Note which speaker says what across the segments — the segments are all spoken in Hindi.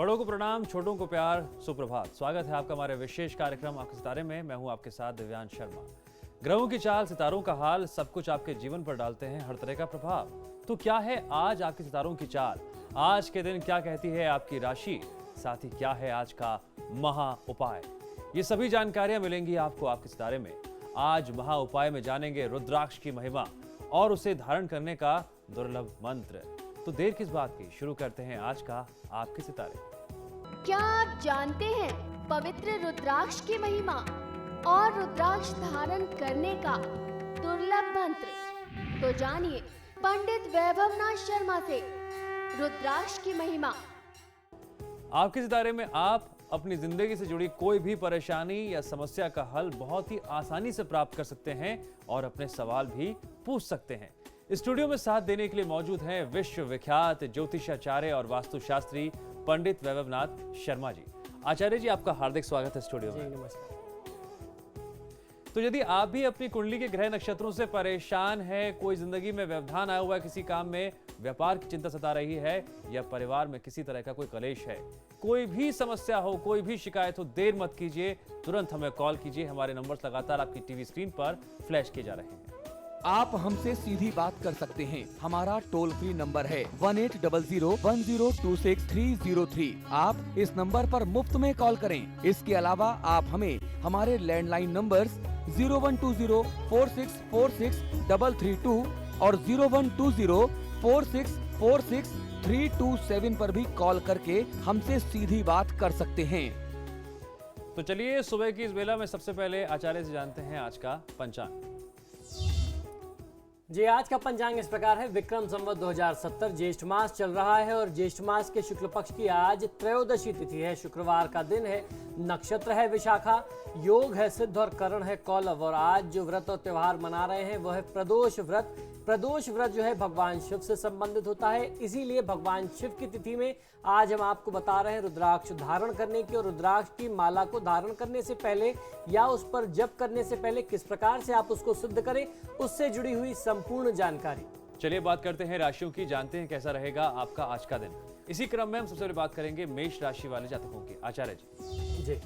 Speaker 1: बड़ों को प्रणाम, छोटों को प्यार, सुप्रभात। स्वागत है आपका हमारे विशेष कार्यक्रम आपके सितारे में। मैं हूं आपके साथ दिव्यांश शर्मा। ग्रहों की चाल, सितारों का हाल, सब कुछ आपके जीवन पर डालते हैं हर तरह का प्रभाव। तो क्या है आज आपके सितारों की चाल? आज के दिन क्या कहती है आपकी राशि? साथ ही क्या है आज का महा उपाय? ये सभी जानकारियां मिलेंगी आपको आपके सितारे में। आज महा उपाय में जानेंगे रुद्राक्ष की महिमा और उसे धारण करने का दुर्लभ मंत्र। तो देर किस बात की, शुरू करते हैं आज का आपके सितारे।
Speaker 2: क्या आप जानते हैं पवित्र रुद्राक्ष की महिमा और रुद्राक्ष धारण करने का दुर्लभ मंत्र? तो जानिए पंडित वैभवनाथ शर्मा से रुद्राक्ष की महिमा।
Speaker 1: आपके सितारे में आप अपनी जिंदगी से जुड़ी कोई भी परेशानी या समस्या का हल बहुत ही आसानी से प्राप्त कर सकते हैं और अपने सवाल भी पूछ सकते हैं। स्टूडियो में साथ देने के लिए मौजूद हैं विश्व विख्यात ज्योतिषाचार्य और वास्तुशास्त्री पंडित वैभवनाथ शर्मा जी। आचार्य जी, आपका हार्दिक स्वागत है स्टूडियो में।
Speaker 3: नमस्कार।
Speaker 1: तो यदि आप भी अपनी कुंडली के ग्रह नक्षत्रों से परेशान हैं, कोई जिंदगी में व्यवधान आया हुआ है, किसी काम में व्यापार की चिंता सता रही है या परिवार में किसी तरह का कोई कलेश है, कोई भी समस्या हो, कोई भी शिकायत हो, देर मत कीजिए, तुरंत हमें कॉल कीजिए। हमारे नंबर्स लगातार आपकी टीवी स्क्रीन पर फ्लैश किए जा रहे हैं।
Speaker 3: आप हमसे सीधी बात कर सकते हैं। हमारा टोल फ्री नंबर है 180010263003। आप इस नंबर पर मुफ्त में कॉल करें। इसके अलावा आप हमें हमारे लैंडलाइन नंबर्स 012046463332 और 012046463327 पर भी कॉल करके हमसे सीधी बात कर सकते हैं।
Speaker 1: तो चलिए सुबह की इस बेला में सबसे पहले आचार्य से जानते हैं आज का पंचांग।
Speaker 4: जी, आज का पंचांग इस प्रकार है। विक्रम संवत 2070 ज्येष्ठ मास चल रहा है और ज्येष्ठ मास के शुक्ल पक्ष की आज त्रयोदशी तिथि है। शुक्रवार का दिन है, नक्षत्र है विशाखा, योग है सिद्ध और करण है कौलव। और आज जो व्रत और त्योहार मना रहे हैं वह है प्रदोष व्रत। प्रदोष व्रत जो है भगवान शिव से संबंधित होता है, इसीलिए भगवान शिव की तिथि में आज हम आपको बता रहे हैं रुद्राक्ष धारण करने की। और रुद्राक्ष की माला को धारण करने से पहले या उस पर जप करने से पहले किस प्रकार से आप उसको सिद्ध करें, उससे जुड़ी हुई संपूर्ण जानकारी।
Speaker 1: चलिए बात करते हैं राशियों की, जानते हैं कैसा रहेगा आपका आज का दिन। इसी क्रम में हम सबसे पहले बात करेंगे मेष राशि वाले जातकों की। आचार्य जी।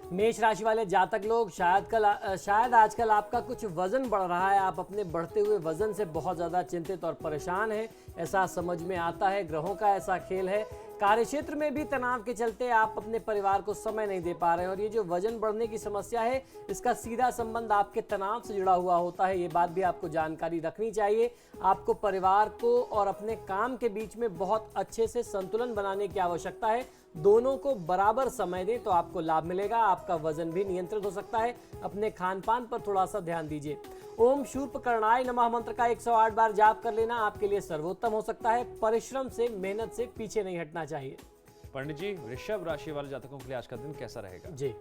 Speaker 4: मेष राशि वाले जातक लोग शायद आजकल आपका कुछ वजन बढ़ रहा है। आप अपने बढ़ते हुए वजन से बहुत ज़्यादा चिंतित और परेशान हैं, ऐसा समझ में आता है। ग्रहों का ऐसा खेल है। कार्यक्षेत्र में भी तनाव के चलते आप अपने परिवार को समय नहीं दे पा रहे हैं। और ये जो वजन बढ़ने की समस्या है, इसका सीधा संबंध आपके तनाव से जुड़ा हुआ होता है। ये बात भी आपको जानकारी रखनी चाहिए। आपको परिवार को और अपने काम के बीच में बहुत अच्छे से संतुलन बनाने की आवश्यकता है। दोनों को बराबर समय दें तो आपको लाभ मिलेगा। आपका वजन भी नियंत्रित हो सकता है। अपने खान पान पर थोड़ा सा ध्यान दीजिए। ओम शूर्पकर्णाय नमः मंत्र का 108 बार जाप कर लेना आपके लिए सर्वोत्तम हो सकता है। परिश्रम से, मेहनत से पीछे नहीं हटना चाहिए।
Speaker 1: पंडित जी, वृषभ राशि वाले जातकों के लिए आज का दिन कैसा रहेगा?
Speaker 4: जी,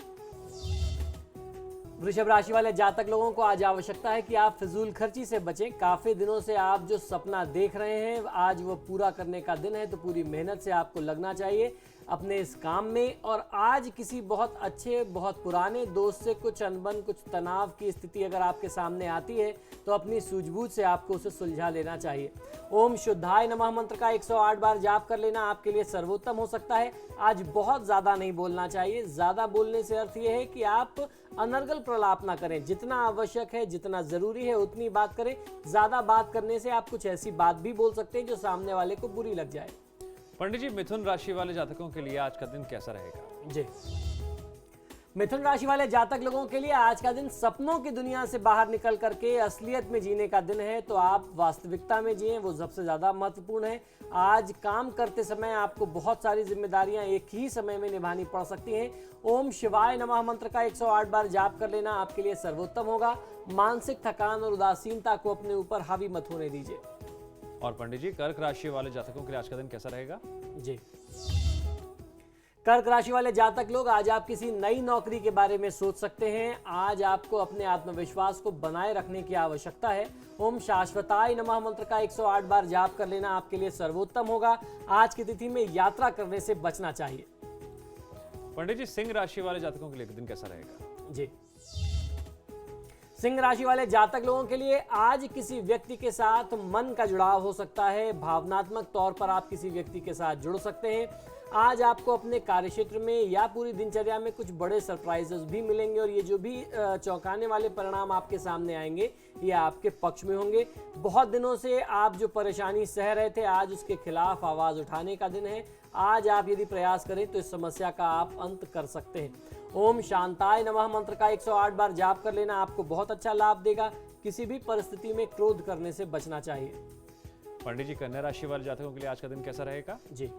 Speaker 4: वृषभ राशि वाले जातक लोगों को आज आवश्यकता है कि आप फिजूल खर्ची से बचें। काफी दिनों से आप जो सपना देख रहे हैं, आज वो पूरा करने का दिन है, तो पूरी मेहनत से आपको लगना चाहिए अपने इस काम में। और आज किसी बहुत अच्छे, बहुत पुराने दोस्त से कुछ अनबन, कुछ तनाव की स्थिति अगर आपके सामने आती है तो अपनी सूझबूझ से आपको उसे सुलझा लेना चाहिए। ओम शुद्धाय नमः मंत्र का 108 बार जाप कर लेना आपके लिए सर्वोत्तम हो सकता है। आज बहुत ज़्यादा नहीं बोलना चाहिए। ज़्यादा बोलने से अर्थ यह है कि आप अनर्गल प्रलाप ना करें। जितना आवश्यक है, जितना ज़रूरी है, उतनी बात करें। ज़्यादा बात करने से आप कुछ ऐसी बात भी बोल सकते हैं जो सामने वाले को बुरी लग जाए।
Speaker 1: पंडित जी, मिथुन राशि वाले जातकों के लिए आज का दिन कैसा रहेगा?
Speaker 4: जी, मिथुन राशि वाले जातक लोगों के लिए आज का दिन सपनों की दुनिया से बाहर निकल करके असलियत में जीने का दिन है। तो आप वास्तविकता में जिएं, वो सबसे ज्यादा महत्वपूर्ण है। आज काम करते समय आपको बहुत सारी जिम्मेदारियां एक ही समय में निभानी पड़ सकती हैं। ओम शिवाय नमः मंत्र का 108 बार जाप कर लेना आपके लिए सर्वोत्तम होगा। मानसिक थकान और उदासीनता को अपने ऊपर हावी मत होने दीजिए।
Speaker 1: और पंडित जी, कर्क राशि वाले जातकों के लिए आज का दिन कैसा रहेगा?
Speaker 4: जी, कर्क राशि वाले जातक लोग आज आप किसी नई नौकरी के बारे में सोच सकते हैं। आज आपको अपने आत्मविश्वास को बनाए रखने की आवश्यकता है। ओम शाश्वताय नमः मंत्र का 108 बार जाप कर लेना आपके लिए सर्वोत्तम होगा। आज की तिथि में यात्रा करने से बचना चाहिए।
Speaker 1: पंडित जी, सिंह राशि वाले जातकों के लिए दिन कैसा रहेगा?
Speaker 4: जी, सिंह राशि वाले जातक लोगों के लिए आज किसी व्यक्ति के साथ मन का जुड़ाव हो सकता है। भावनात्मक तौर पर आप किसी व्यक्ति के साथ जुड़ सकते हैं। आज आपको अपने कार्यक्षेत्र में या पूरी दिनचर्या में कुछ बड़े सरप्राइजेस भी मिलेंगे और ये जो भी चौंकाने वाले परिणाम आपके सामने आएंगे ये आपके पक्ष में होंगे। बहुत दिनों से आप जो परेशानी सह रहे थे, आज उसके खिलाफ आवाज उठाने का दिन है। आज आप यदि प्रयास करें तो इस समस्या का आप अंत कर सकते हैं। ओम शांताय नमः मंत्र का 108 बार जाप कर लेना आपको बहुत अच्छा लाभ देगा। किसी भी परिस्थिति में क्रोध करने से बचना चाहिए।
Speaker 1: पंडित जी, कन्या राशि वाले जातकों के लिए आज का दिन कैसा रहेगा?
Speaker 4: जी,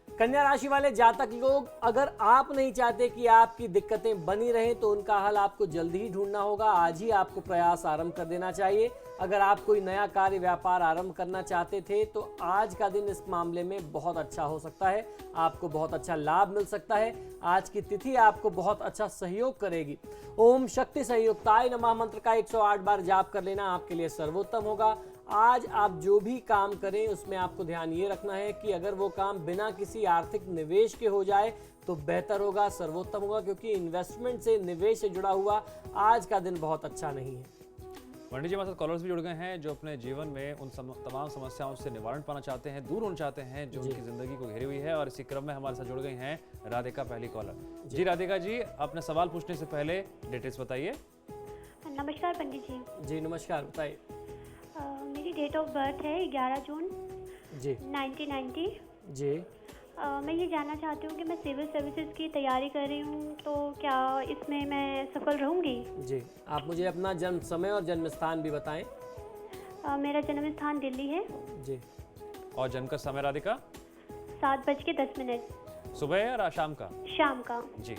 Speaker 4: कन्या राशि वाले जातक लोग, अगर आप नहीं चाहते कि आपकी दिक्कतें बनी रहें तो उनका हल आपको जल्दी ही ढूंढना होगा। आज ही आपको प्रयास आरंभ कर देना चाहिए। अगर आप कोई नया कार्य व्यापार आरंभ करना चाहते थे तो आज का दिन इस मामले में बहुत अच्छा हो सकता है। आपको बहुत अच्छा लाभ मिल सकता है। आज की तिथि आपको बहुत अच्छा सहयोग करेगी। ओम शक्ति संयुक्ताय नमः मंत्र का 108 बार जाप कर लेना आपके लिए सर्वोत्तम होगा। आज आप जो भी काम करें उसमें आपको ध्यान ये रखना है कि अगर वो काम बिना किसी आर्थिक निवेश के हो जाए तो बेहतर होगा, सर्वोत्तम होगा, क्योंकि इन्वेस्टमेंट से, निवेश से जुड़ा हुआ आज का दिन बहुत अच्छा नहीं है।
Speaker 1: पंडित जी, हमारे साथ कॉलर्स भी जुड़ गए हैं जो अपने जीवन में उन तमाम समस्याओं से निवारण पाना चाहते हैं, दूर होना चाहते हैं जो उनकी जिंदगी को घेरी हुई है। और इसी क्रम में हमारे साथ जुड़ गई हैं राधिका, पहली कॉलर। जी राधिका जी, अपने सवाल पूछने से पहले डिटेल्स बताइए।
Speaker 5: नमस्कार पंडित जी।
Speaker 4: जी नमस्कार, बताइए।
Speaker 5: मेरी डेट ऑफ बर्थ है 11 जून
Speaker 4: जी
Speaker 5: 1990।
Speaker 4: जी
Speaker 5: मैं ये जानना चाहती हूँ कि मैं सिविल सर्विसेज की तैयारी कर रही हूँ, तो क्या इसमें मैं सफल रहूँगी?
Speaker 4: जी, आप मुझे अपना जन्म समय और जन्म स्थान भी बताएं।
Speaker 5: मेरा जन्म स्थान दिल्ली है।
Speaker 4: जी,
Speaker 1: और जन्म का समय राधिका?
Speaker 5: 7:10।
Speaker 1: सुबह या शाम का?
Speaker 5: शाम का।
Speaker 1: जी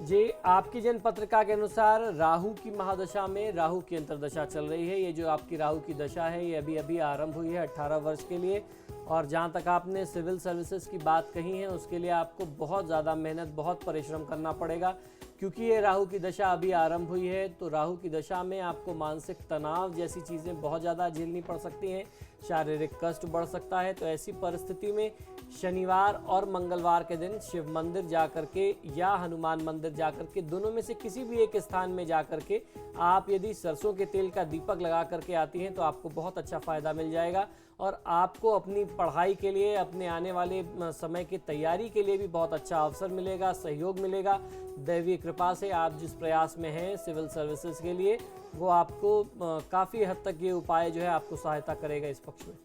Speaker 4: जी, आपकी जन्म पत्रिका के अनुसार राहु की महादशा में राहु की अंतर्दशा चल रही है। ये जो आपकी राहु की दशा है ये अभी अभी आरंभ हुई है 18 वर्ष के लिए। और जहाँ तक आपने सिविल सर्विसेज की बात कही है उसके लिए आपको बहुत ज़्यादा मेहनत, बहुत परिश्रम करना पड़ेगा, क्योंकि ये राहु की दशा अभी आरंभ हुई है। तो राहु की दशा में आपको मानसिक तनाव जैसी चीज़ें बहुत ज़्यादा झेलनी पड़ सकती हैं, शारीरिक कष्ट बढ़ सकता है। तो ऐसी परिस्थिति में शनिवार और मंगलवार के दिन शिव मंदिर जाकर के या हनुमान मंदिर जाकर के, दोनों में से किसी भी एक स्थान में जाकर के आप यदि सरसों के तेल का दीपक लगा करके आती हैं तो आपको बहुत अच्छा फ़ायदा मिल जाएगा। और आपको अपनी पढ़ाई के लिए, अपने आने वाले समय की तैयारी के लिए भी बहुत अच्छा अवसर मिलेगा, सहयोग मिलेगा। दैवीय कृपा से आप जिस प्रयास में हैं सिविल सर्विसेज के लिए, वो आपको काफ़ी हद तक ये उपाय जो है आपको सहायता करेगा इस पक्ष में।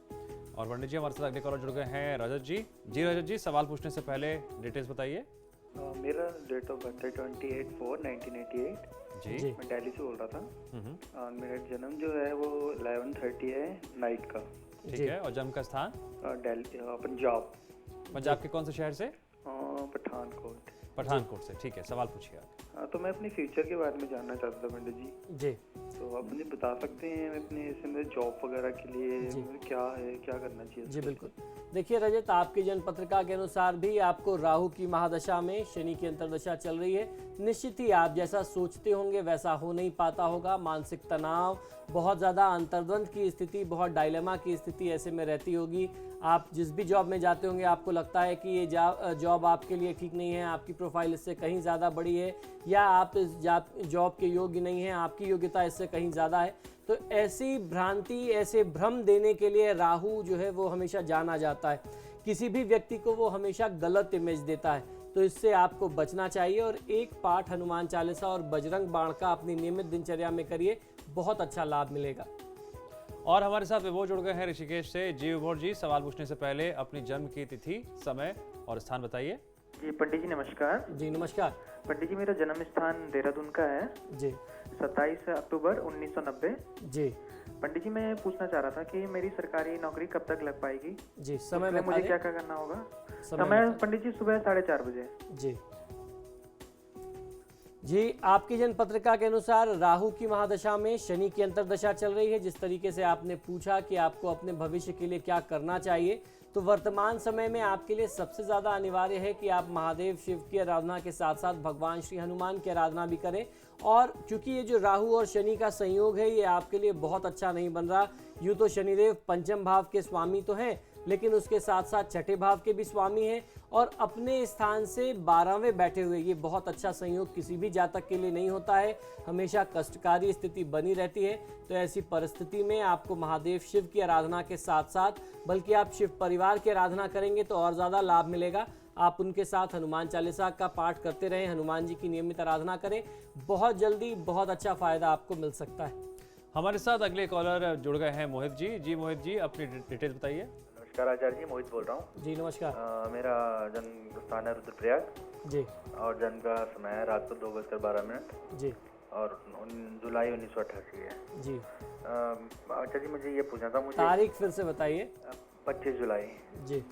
Speaker 1: और पंडित जी, हमारे साथ अगले कॉलर जुड़ गए हैं रजत जी। जी रजत जी, सवाल पूछने से पहले डिटेल्स बताइए।
Speaker 6: मेरा डेट ऑफ बर्थ है 28/4/1988।
Speaker 1: जी
Speaker 4: जी
Speaker 6: मैं दिल्ली से बोल रहा था। और मेरा जन्म जो है वो 11:30 है नाइट का।
Speaker 1: ठीक है, और जन्म का स्थान?
Speaker 6: दिल्ली, पंजाब।
Speaker 1: पंजाब के कौन से शहर से?
Speaker 6: पठानकोट।
Speaker 1: पठानकोट से। ठीक है, सवाल पूछिए आप।
Speaker 6: तो मैं अपने फ्यूचर के बारे में जानना चाहता था पंडित जी।
Speaker 4: जी
Speaker 6: तो आप मुझे बता सकते हैं अपने इसमें जॉब वगैरह के लिए
Speaker 4: जी।
Speaker 6: क्या है, क्या करना चाहिए?
Speaker 4: जी बिल्कुल। देखिए रजत, आपकी जन्म पत्रिका के अनुसार भी आपको राहु की महादशा में शनि की अंतर्दशा चल रही है। निश्चित ही आप जैसा सोचते होंगे वैसा हो नहीं पाता होगा। मानसिक तनाव, बहुत ज़्यादा अंतर्द्वंद की स्थिति, बहुत डायलेमा की स्थिति ऐसे में रहती होगी। आप जिस भी जॉब में जाते होंगे आपको लगता है कि ये जॉब आपके लिए ठीक नहीं है, आपकी प्रोफाइल इससे कहीं ज़्यादा बड़ी है, या आप इस जॉब के योग्य नहीं हैं, आपकी योग्यता इससे कहीं ज़्यादा है। तो ऐसी भ्रांति, ऐसे भ्रम देने के लिए राहु जो है वो हमेशा जाना जाता है। किसी भी व्यक्ति को वो हमेशा गलत इमेज देता है, तो इससे आपको बचना चाहिए। और एक पाठ हनुमान चालीसा और बजरंग बाण का अपनी नियमित दिनचर्या में करिए, बहुत अच्छा लाभ मिलेगा।
Speaker 1: और हमारे साथ विभोर जुड़ गए हैं ऋषिकेश से। जी विभोर जी, सवाल पूछने से पहले अपनी जन्म की तिथि, समय और स्थान बताइए।
Speaker 6: जी पंडित जी नमस्कार।
Speaker 4: जी नमस्कार।
Speaker 6: पंडित जी, मेरा जन्म स्थान देहरादून का है।
Speaker 4: जी
Speaker 6: 27 अक्टूबर 1990।
Speaker 4: जी
Speaker 6: पंडित जी, मैं पूछना चाह रहा था कि मेरी सरकारी नौकरी कब तक लग पाएगी?
Speaker 4: जी, समय
Speaker 6: उसके लिए
Speaker 4: बता
Speaker 6: मुझे
Speaker 4: दें।
Speaker 6: क्या क्या करना होगा?
Speaker 4: समय
Speaker 6: समय
Speaker 4: बता-
Speaker 6: पंडित जी सुबह 4:30 बजे।
Speaker 4: जी जी, आपकी जन्म पत्रिका के अनुसार राहु की महादशा में शनि की अंतर्दशा चल रही है। जिस तरीके से आपने पूछा कि आपको अपने भविष्य के लिए क्या करना चाहिए, तो वर्तमान समय में आपके लिए सबसे ज़्यादा अनिवार्य है कि आप महादेव शिव की आराधना के साथ साथ भगवान श्री हनुमान की आराधना भी करें। और क्योंकि ये जो राहु और शनि का संयोग है ये आपके लिए बहुत अच्छा नहीं बन रहा। यूँ तो शनिदेव पंचम भाव के स्वामी तो हैं, लेकिन उसके साथ साथ छठे भाव के भी स्वामी हैं और अपने स्थान से 12वें बैठे हुए। ये बहुत अच्छा संयोग किसी भी जातक के लिए नहीं होता है, हमेशा कष्टकारी स्थिति बनी रहती है। तो ऐसी परिस्थिति में आपको महादेव शिव की आराधना के साथ साथ बल्कि आप शिव परिवार की आराधना करेंगे तो और ज़्यादा लाभ मिलेगा। आप उनके साथ हनुमान चालीसा का पाठ करते रहें, हनुमान जी की नियमित आराधना करें, बहुत जल्दी बहुत अच्छा फायदा आपको मिल सकता है।
Speaker 1: हमारे साथ अगले कॉलर जुड़ गए हैं मोहित जी। जी मोहित जी, अपनी डिटेल बताइए।
Speaker 6: नमस्कार आचार्य जी, मोहित बोल रहा हूँ।
Speaker 4: जी नमस्कार।
Speaker 6: मेरा जन्म स्थान है रुद्रप्रयाग
Speaker 4: जी
Speaker 6: और जन्म का समय है रात को 2:12
Speaker 4: जी
Speaker 6: और जुलाई 1988 है।
Speaker 4: जी
Speaker 6: आचार्य जी मुझे ये पूछना था, मुझे
Speaker 4: तारीख फिर से बताइए।
Speaker 6: 25 जुलाई।
Speaker 4: जी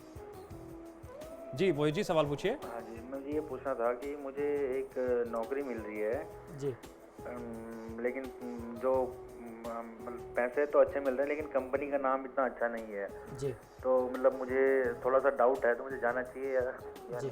Speaker 1: जी मोहित जी, सवाल पूछिए।
Speaker 6: हाँ जी, मुझे ये पूछना था कि मुझे एक नौकरी मिल रही है
Speaker 4: जी
Speaker 6: लेकिन जो पैसे तो अच्छे मिल रहे हैं लेकिन कंपनी का नाम इतना अच्छा नहीं है।
Speaker 4: जी
Speaker 6: तो मतलब मुझे थोड़ा सा डाउट है, तो मुझे जाना चाहिए या
Speaker 4: जी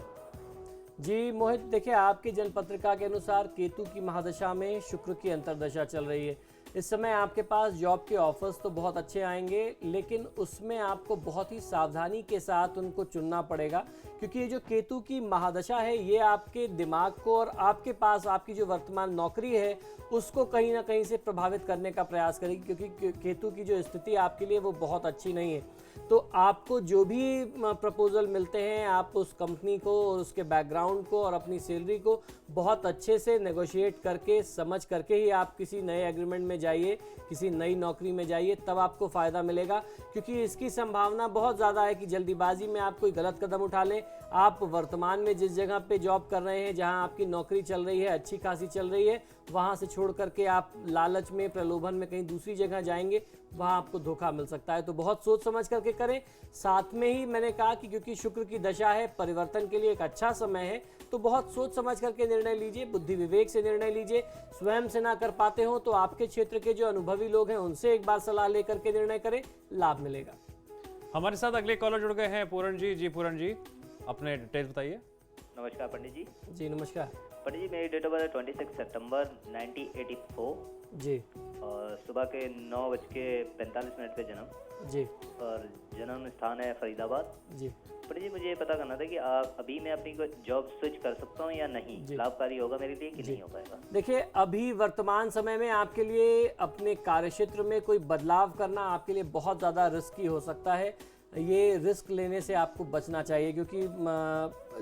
Speaker 4: जी मोहित, देखिए आपकी जन्म पत्रिका के अनुसार केतु की महादशा में शुक्र की अंतर्दशा चल रही है। इस समय आपके पास जॉब के ऑफर्स तो बहुत अच्छे आएंगे, लेकिन उसमें आपको बहुत ही सावधानी के साथ उनको चुनना पड़ेगा, क्योंकि ये जो केतु की महादशा है ये आपके दिमाग को और आपके पास आपकी जो वर्तमान नौकरी है उसको कहीं ना कहीं से प्रभावित करने का प्रयास करेगी, क्योंकि केतु की जो स्थिति आपके लिए वो बहुत अच्छी नहीं है। तो आपको जो भी प्रपोजल मिलते हैं आप उस कंपनी को और उसके बैकग्राउंड को और अपनी सैलरी को बहुत अच्छे से नेगोशिएट करके समझ करके ही आप किसी नए एग्रीमेंट में जाइए, किसी नई नौकरी में जाइए, तब आपको फ़ायदा मिलेगा। क्योंकि इसकी संभावना बहुत ज़्यादा है कि जल्दीबाजी में आप कोई गलत कदम उठा लें। आप वर्तमान में जिस जगह पे जॉब कर रहे हैं, जहां आपकी नौकरी चल रही है, अच्छी खासी चल रही है, वहां से छोड़ करके आप लालच में, प्रलोभन में कहीं दूसरी जगह जाएंगे, वहां आपको धोखा मिल सकता है। तो बहुत सोच समझ करके करें। साथ में ही मैंने कहा कि क्योंकि शुक्र की दशा है, परिवर्तन के लिए एक अच्छा समय है, तो बहुत सोच समझ करके निर्णय लीजिए, बुद्धि विवेक से निर्णय लीजिए। स्वयं से ना कर पाते हो तो आपके क्षेत्र के जो अनुभवी लोग हैं उनसे एक बार सलाह लेकर के निर्णय करें, लाभ मिलेगा।
Speaker 1: हमारे साथ अगले कॉलर जुड़ गए हैं पूरण जी। जी पूरण जी, अपने डिटेल्स बताइए।
Speaker 7: नमस्कार पंडित जी।
Speaker 4: जी नमस्कार।
Speaker 7: पंडित जी, मेरी डेट ऑफ बर्थ 26 सितंबर 1984
Speaker 4: जी
Speaker 7: और सुबह के 9:45 पे जन्म
Speaker 4: जी
Speaker 7: और जन्म स्थान है फरीदाबाद।
Speaker 4: जी
Speaker 7: पंडित जी, मुझे ये पता करना था कि आप अभी मैं अपनी जॉब स्विच कर सकता हूँ या नहीं, लाभकारी होगा मेरे लिए कि नहीं हो पाएगा?
Speaker 4: देखिए, अभी वर्तमान समय में आपके लिए अपने कार्यक्षेत्र में कोई बदलाव करना आपके लिए बहुत ज़्यादा रिस्की हो सकता है। ये रिस्क लेने से आपको बचना चाहिए, क्योंकि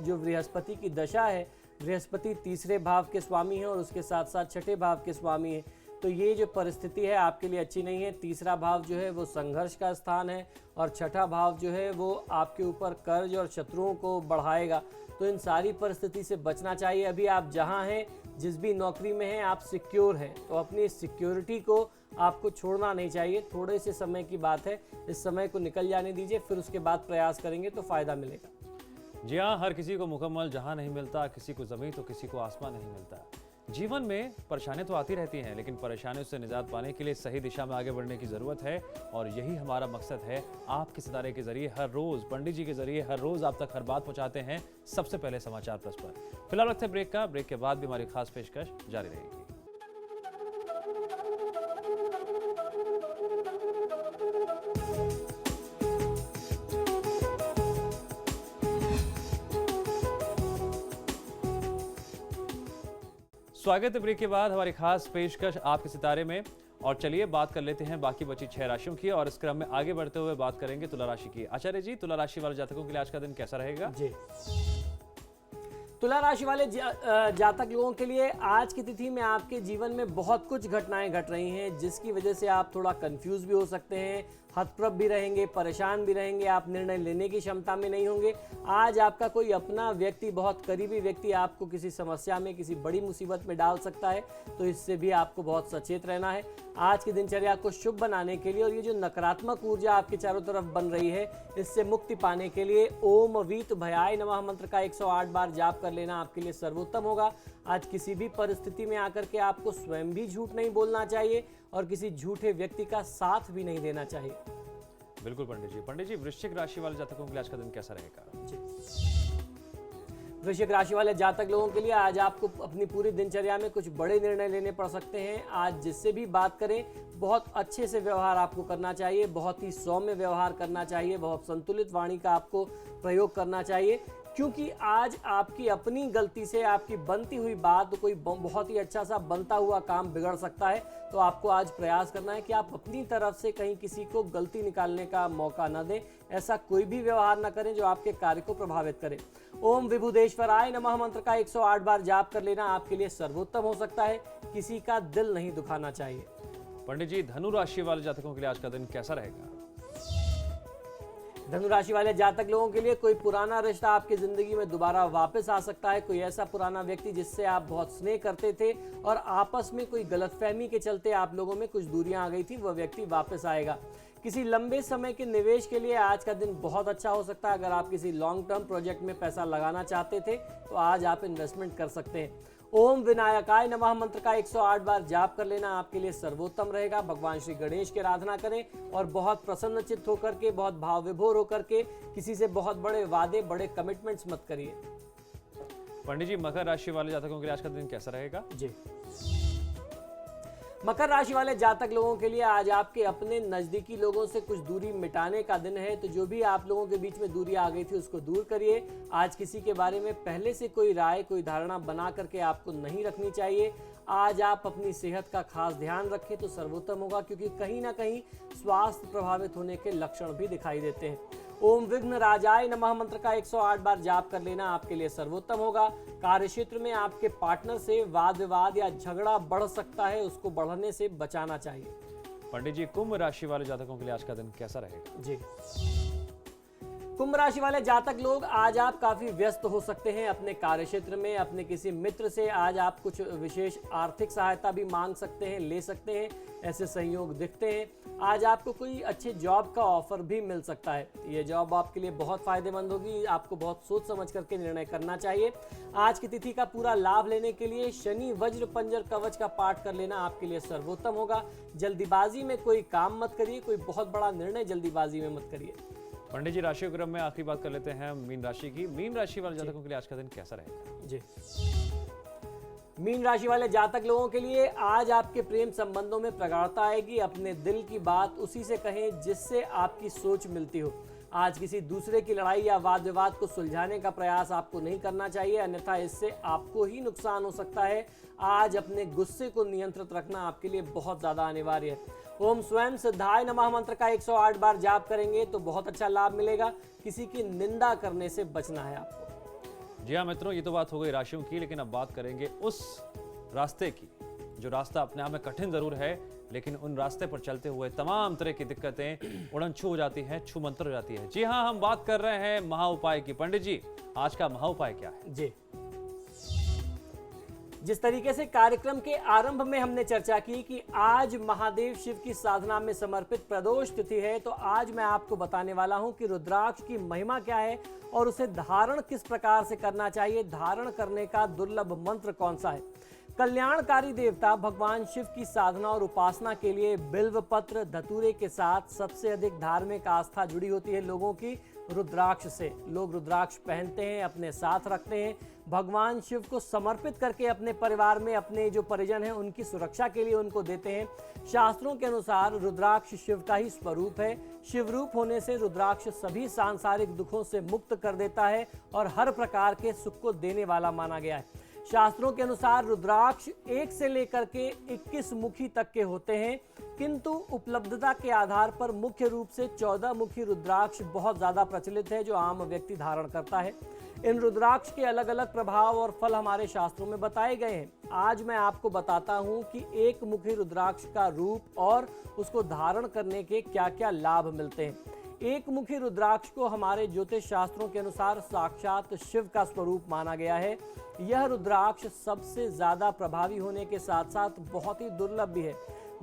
Speaker 4: जो बृहस्पति की दशा है, बृहस्पति तीसरे भाव के स्वामी हैं और उसके साथ साथ छठे भाव के स्वामी हैं। तो ये जो परिस्थिति है आपके लिए अच्छी नहीं है। तीसरा भाव जो है वो संघर्ष का स्थान है और छठा भाव जो है वो आपके ऊपर कर्ज और शत्रुओं को बढ़ाएगा। तो इन सारी परिस्थिति से बचना चाहिए। अभी आप जहां हैं, जिस भी नौकरी में हैं, आप सिक्योर हैं, तो अपनी सिक्योरिटी को आपको छोड़ना नहीं चाहिए। थोड़े से समय की बात है, इस समय को निकल जाने दीजिए, फिर उसके बाद प्रयास करेंगे तो फ़ायदा मिलेगा।
Speaker 1: जी हाँ, हर किसी को मुकम्मल जहां नहीं मिलता, किसी को ज़मीन तो किसी को आसमान नहीं मिलता। जीवन में परेशानियां तो आती रहती हैं, लेकिन परेशानियों से निजात पाने के लिए सही दिशा में आगे बढ़ने की ज़रूरत है। और यही हमारा मकसद है। आपके सितारे के जरिए हर रोज़, पंडित जी के जरिए हर रोज़ आप तक हर बात पहुंचाते हैं, सबसे पहले समाचार प्लस पर। फिलहाल रखते हैं ब्रेक का। ब्रेक के बाद भी हमारी खास पेशकश जारी रहेगी। स्वागत है ब्रेक के बाद हमारी खास पेशकश आपके सितारे में। और चलिए बात कर लेते हैं बाकी बची 6 राशियों की, और इस क्रम में आगे बढ़ते हुए बात करेंगे तुला राशि की। आचार्य जी, तुला राशि वाले जातकों के लिए आज का दिन कैसा रहेगा?
Speaker 4: जी, तुला राशि वाले जातक लोगों के लिए आज की तिथि में आपके जीवन में बहुत कुछ घटनाएं घट रही हैं, जिसकी वजह से आप थोड़ा कंफ्यूज भी हो सकते हैं, हतप्रभ भी रहेंगे, परेशान भी रहेंगे, आप निर्णय लेने की क्षमता में नहीं होंगे। आज आपका कोई अपना व्यक्ति, बहुत करीबी व्यक्ति आपको किसी समस्या में, किसी बड़ी मुसीबत में डाल सकता है, तो इससे भी आपको बहुत सचेत रहना है। आज की दिनचर्या को शुभ बनाने के लिए और ये जो नकारात्मक ऊर्जा आपके चारों तरफ बन रही है, इससे मुक्ति पाने के लिए ओम वीत भयाय नमः मंत्र का 108 बार जाप कर लेना आपके लिए सर्वोत्तम होगा। आज किसी भी परिस्थिति में आकर के आपको स्वयं भी झूठ नहीं बोलना चाहिए और किसी झूठे व्यक्ति का साथ भी नहीं देना चाहिए।
Speaker 1: बिल्कुल पंडित जी। पंडित जी, वृश्चिक राशि वाले जातकों के लिए आज का दिन कैसा रहेगा?
Speaker 4: जी, वृश्चिक राशि वाले जातक लोगों के लिए आज आपको अपनी पूरी दिनचर्या में कुछ बड़े निर्णय लेने पड़ सकते हैं। आज जिससे भी बात करें बहुत अच्छे से व्यवहार आपको करना चाहिए, बहुत ही सौम्य व्यवहार करना चाहिए, बहुत संतुलित वाणी का आपको प्रयोग करना चाहिए, क्योंकि आज आपकी अपनी गलती से आपकी बनती हुई बात कोई बहुत ही अच्छा सा बनता हुआ काम बिगड़ सकता है। तो आपको आज प्रयास करना है कि आप अपनी तरफ से कहीं किसी को गलती निकालने का मौका न दें। ऐसा कोई भी व्यवहार न करें जो आपके कार्य को प्रभावित करे। ओम विभुदेश्वराय नमः मंत्र का 108 बार जाप कर लेना आपके लिए सर्वोत्तम हो सकता है। किसी का दिल नहीं दुखाना चाहिए।
Speaker 1: पंडित जी, धनु राशि वाले जातकों के लिए आज का दिन कैसा रहेगा?
Speaker 4: धनु राशि वाले जातक लोगों के लिए कोई पुराना रिश्ता आपकी जिंदगी में दोबारा वापस आ सकता है। कोई ऐसा पुराना व्यक्ति जिससे आप बहुत स्नेह करते थे और आपस में कोई गलतफहमी के चलते आप लोगों में कुछ दूरियां आ गई थी, वह व्यक्ति वापस आएगा। किसी लंबे समय के निवेश के लिए आज का दिन बहुत अच्छा हो सकता है। अगर आप किसी लॉन्ग टर्म प्रोजेक्ट में पैसा लगाना चाहते थे तो आज आप इन्वेस्टमेंट कर सकते हैं। ओम विनायकाय नमः मंत्र का 108 बार जाप कर लेना आपके लिए सर्वोत्तम रहेगा। भगवान श्री गणेश की आराधना करें और बहुत प्रसन्नचित्त होकर के, बहुत भाव विभोर होकर के किसी से बहुत बड़े वादे, बड़े कमिटमेंट्स मत करिए।
Speaker 1: पंडित जी, मकर राशि वाले जातकों के लिए आज का दिन कैसा रहेगा?
Speaker 4: जी, मकर राशि वाले जातक लोगों के लिए आज आपके अपने नजदीकी लोगों से कुछ दूरी मिटाने का दिन है। तो जो भी आप लोगों के बीच में दूरी आ गई थी उसको दूर करिए। आज किसी के बारे में पहले से कोई राय, कोई धारणा बना करके आपको नहीं रखनी चाहिए। आज आप अपनी सेहत का खास ध्यान रखें तो सर्वोत्तम होगा, क्योंकि कहीं ना कहीं स्वास्थ्य प्रभावित होने के लक्षण भी दिखाई देते हैं। ओम विघ्न राजाय नमः मंत्र का 108 बार जाप कर लेना आपके लिए सर्वोत्तम होगा। कार्य क्षेत्र में आपके पार्टनर से वाद विवाद या झगड़ा बढ़ सकता है, उसको बढ़ने से बचाना चाहिए।
Speaker 1: पंडित जी, कुंभ राशि वाले जातकों के लिए आज का दिन कैसा रहेगा?
Speaker 4: जी, कुंभ राशि वाले जातक लोग आज आप काफी व्यस्त हो सकते हैं अपने कार्य क्षेत्र में। अपने किसी मित्र से आज आप कुछ विशेष आर्थिक सहायता भी मांग सकते हैं, ले सकते हैं, ऐसे संयोग दिखते हैं। आज आपको कोई अच्छे जॉब का ऑफर भी मिल सकता है। ये जॉब आपके लिए बहुत फायदेमंद होगी। आपको बहुत सोच समझ करके निर्णय करना चाहिए। आज की तिथि का पूरा लाभ लेने के लिए शनि वज्र पंजर कवच का पाठ कर लेना आपके लिए सर्वोत्तम होगा। जल्दीबाजी में कोई काम मत करिए, कोई बहुत बड़ा निर्णय जल्दीबाजी में मत करिए।
Speaker 1: पंडित जी, राशि क्रम में आखिरी बात कर लेते हैं मीन राशि की। मीन राशि वाले जातकों के लिए आज का दिन कैसा रहेगा?
Speaker 4: जी, मीन राशि वाले जातक लोगों के लिए आज आपके प्रेम संबंधों में प्रगाढ़ता आएगी। अपने दिल की बात उसी से कहें जिससे आपकी सोच मिलती हो। आज किसी दूसरे की लड़ाई या वाद विवाद को सुलझाने का प्रयास आपको नहीं करना चाहिए, अन्यथा इससे आपको ही नुकसान हो सकता है। आज अपने गुस्से को नियंत्रित रखना आपके लिए बहुत ज्यादा अनिवार्य है। ओम स्वयं सिद्धाय नमः मंत्र का 108 बार जाप करेंगे तो बहुत अच्छा लाभ मिलेगा। किसी की निंदा करने से बचना है आपको।
Speaker 1: जी हाँ मित्रों, ये तो बात हो गई राशियों की, लेकिन अब बात करेंगे उस रास्ते की जो रास्ता अपने आप में कठिन जरूर है, लेकिन उन रास्ते पर चलते हुए तमाम तरह की दिक्कतें उड़न छू हो जाती हैं, छू मंतर हो जाती है। जी हाँ, हम बात कर रहे हैं महाउपाय की। पंडित जी, आज का महाउपाय क्या है?
Speaker 4: जी, जिस तरीके से कार्यक्रम के आरंभ में हमने चर्चा की कि आज महादेव शिव की साधना में समर्पित प्रदोष तिथि है, तो आज मैं आपको बताने वाला हूं कि रुद्राक्ष की महिमा क्या है और उसे धारण किस प्रकार से करना चाहिए। धारण करने का दुर्लभ मंत्र कौन सा है। कल्याणकारी देवता भगवान शिव की साधना और उपासना के लिए बिल्व पत्र धतूरे के साथ सबसे अधिक धार्मिक आस्था जुड़ी होती है लोगों की रुद्राक्ष से। लोग रुद्राक्ष पहनते हैं, अपने साथ रखते हैं, भगवान शिव को समर्पित करके अपने परिवार में अपने जो परिजन हैं उनकी सुरक्षा के लिए उनको देते हैं। शास्त्रों के अनुसार रुद्राक्ष शिव का ही स्वरूप है। शिव रूप होने से रुद्राक्ष सभी सांसारिक दुखों से मुक्त कर देता है और हर प्रकार के सुख को देने वाला माना गया है। शास्त्रों के अनुसार रुद्राक्ष 1 से लेकर के 21 मुखी तक के होते हैं, किंतु उपलब्धता के आधार पर मुख्य रूप से 14 मुखी रुद्राक्ष बहुत ज्यादा प्रचलित है जो आम व्यक्ति धारण करता है। इन रुद्राक्ष के अलग अलग प्रभाव और फल हमारे शास्त्रों में बताए गए हैं। आज मैं आपको बताता हूं कि एक मुखी रुद्राक्ष का रूप और उसको धारण करने के क्या क्या लाभ मिलते हैं। एक मुखी रुद्राक्ष को हमारे ज्योतिष शास्त्रों के अनुसार साक्षात शिव का स्वरूप माना गया है। यह रुद्राक्ष सबसे ज्यादा प्रभावी होने के साथ साथ बहुत ही दुर्लभ भी है।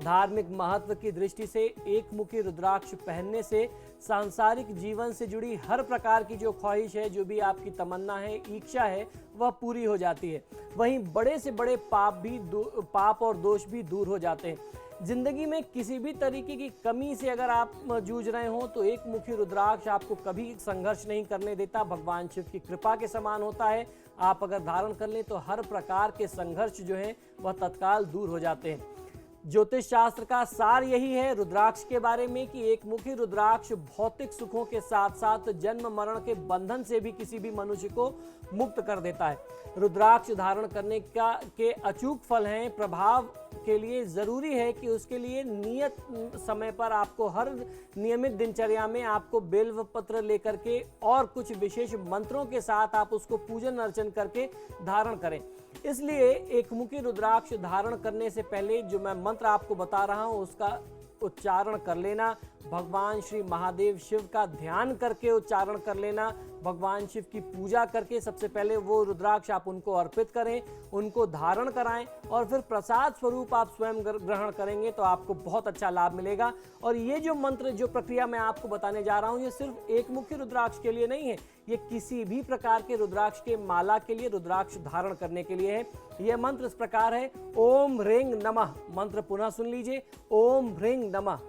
Speaker 4: धार्मिक महत्व की दृष्टि से एक मुखी रुद्राक्ष पहनने से सांसारिक जीवन से जुड़ी हर प्रकार की जो ख्वाहिश है, जो भी आपकी तमन्ना है, इच्छा है, वह पूरी हो जाती है। वहीं बड़े से बड़े पाप और दोष भी दूर हो जाते हैं। जिंदगी में किसी भी तरीके की कमी से अगर आप जूझ रहे हो तो एक मुखी रुद्राक्ष आपको कभी संघर्ष नहीं करने देता, भगवान शिव की कृपा के समान होता है। आप अगर धारण कर लें तो हर प्रकार के संघर्ष जो हैं वह तत्काल दूर हो जाते हैं। ज्योतिष शास्त्र का सार यही है रुद्राक्ष के बारे में कि एक मुखी रुद्राक्ष भौतिक सुखों के साथ साथ जन्म मरण के बंधन से भी किसी भी मनुष्य को मुक्त कर देता है। रुद्राक्ष धारण करने के अचूक फल हैं। प्रभाव के लिए ज़रूरी है कि उसके लिए नियत समय पर आपको हर नियमित दिनचर्या में आपको बेल्व पत्र लेकर के और कुछ विशेष मंत्रों के साथ आप उसको पूजन अर्चन करके धारण करें। इसलिए एक मुखी रुद्राक्ष धारण करने से पहले जो मैं मंत्र आपको बता रहा हूं उसका उच्चारण कर लेना, भगवान श्री महादेव शिव का ध्यान करके उच्चारण कर लेना, भगवान शिव की पूजा करके सबसे पहले वो रुद्राक्ष आप उनको अर्पित करें, उनको धारण कराएं और फिर प्रसाद स्वरूप आप स्वयं ग्रहण करेंगे तो आपको बहुत अच्छा लाभ मिलेगा। और ये जो मंत्र, जो प्रक्रिया मैं आपको बताने जा रहा हूँ, ये सिर्फ एक मुखी रुद्राक्ष के लिए नहीं है, ये किसी भी प्रकार के रुद्राक्ष के माला के लिए, रुद्राक्ष धारण करने के लिए है। यह मंत्र इस प्रकार है, ओम ह्रीं नमः। मंत्र पुनः सुन लीजिए, ओम ह्रीं नमः।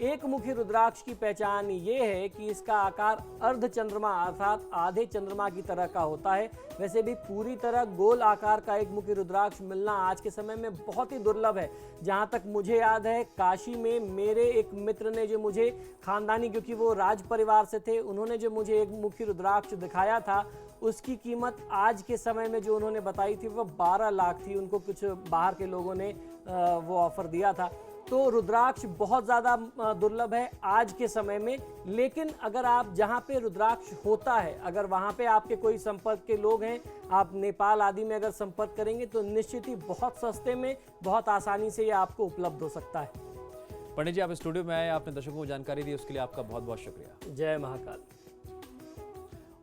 Speaker 4: एक मुखी रुद्राक्ष की पहचान ये है कि इसका आकार अर्ध चंद्रमा अर्थात आधे चंद्रमा की तरह का होता है। वैसे भी पूरी तरह गोल आकार का एक मुखी रुद्राक्ष मिलना आज के समय में बहुत ही दुर्लभ है। जहाँ तक मुझे याद है, काशी में मेरे एक मित्र ने जो मुझे खानदानी, क्योंकि वो राज परिवार से थे, उन्होंने जो मुझे एक मुखी रुद्राक्ष दिखाया था उसकी कीमत आज के समय में जो उन्होंने बताई थी वह 12 लाख थी। उनको कुछ बाहर के लोगों ने वो ऑफर दिया था। तो रुद्राक्ष बहुत ज़्यादा दुर्लभ है आज के समय में। लेकिन अगर आप जहाँ पे रुद्राक्ष होता है, अगर वहाँ पे आपके कोई संपर्क के लोग हैं, आप नेपाल आदि में अगर संपर्क करेंगे तो निश्चित ही बहुत सस्ते में, बहुत आसानी से ये आपको उपलब्ध हो सकता है।
Speaker 1: पंडित जी, आप स्टूडियो में आए, आपने दर्शकों को जानकारी दी, उसके लिए आपका बहुत बहुत शुक्रिया।
Speaker 4: जय महाकाल।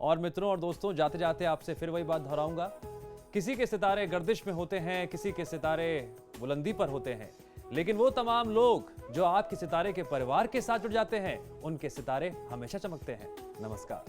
Speaker 1: और मित्रों और दोस्तों, जाते जाते आपसे फिर वही बात दोहराऊंगा, किसी के सितारे गर्दिश में होते हैं, किसी के सितारे बुलंदी पर होते हैं, लेकिन वो तमाम लोग जो आपके सितारे के परिवार के साथ जुड़ जाते हैं, उनके सितारे हमेशा चमकते हैं। नमस्कार।